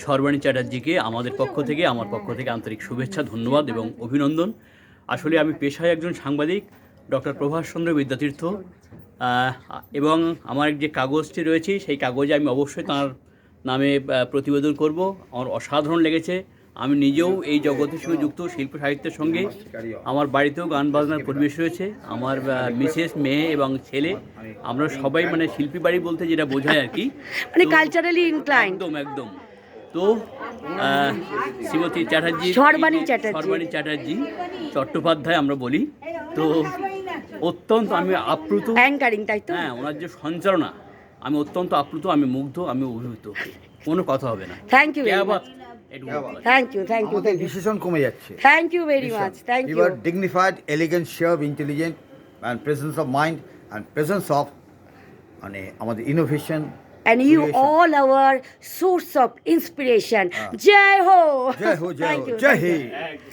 সর্বাণী চ্যাটার্জিকে আমাদের পক্ষ থেকে আমার পক্ষ থেকে আন্তরিক শুভেচ্ছা, ধন্যবাদ এবং অভিনন্দন। আসলে আমি পেশায় একজন সাংবাদিক, ডক্টর প্রভাষচন্দ্র বিদ্যাতীর্থ, এবং আমার যে কাগজটি রয়েছে সেই কাগজে আমি অবশ্যই তাঁর নামে প্রতিবেদন করব। আমার অসাধারণ লেগেছে। আমি নিজেও এই জগতের সঙ্গে যুক্ত, শিল্প সাহিত্যের সঙ্গে। আমার বাড়িতেও গান বাজনার পরিবেশ রয়েছে। আমার মিসেস, মেয়ে এবং ছেলে, আমরা সবাই মানে শিল্পী বাড়ি বলতে যেটা বোঝায় আর কি, মানে কালচারালি ইনক্লাইন্ড। একদম একদম। তো শ্রীমতী চ্যাটার্জি, সর্বাণী চ্যাটার্জি চট্টোপাধ্যায় আমরা বলি, তো অত্যন্ত আমি আপ্লুত। অ্যাঙ্কারিং, তাই তো? হ্যাঁ, ওনার যে সঞ্চালনা, আমি অত্যন্ত আপ্লুত, আমি মুগ্ধ, আমি অভিভূত, কোনো কথা হবে না। Thank you very much. Thank you আমাদের ডিসিশন কমে যাচ্ছে। Thank you very much. Thank you. You are dignified, elegant, sharp, intelligent, and presence of mind and presence of মানে আমাদের innovation. And you all our source of inspiration. Jai Ho! জয় হো, জয় Thank হো, you, Joy thank you. Hey.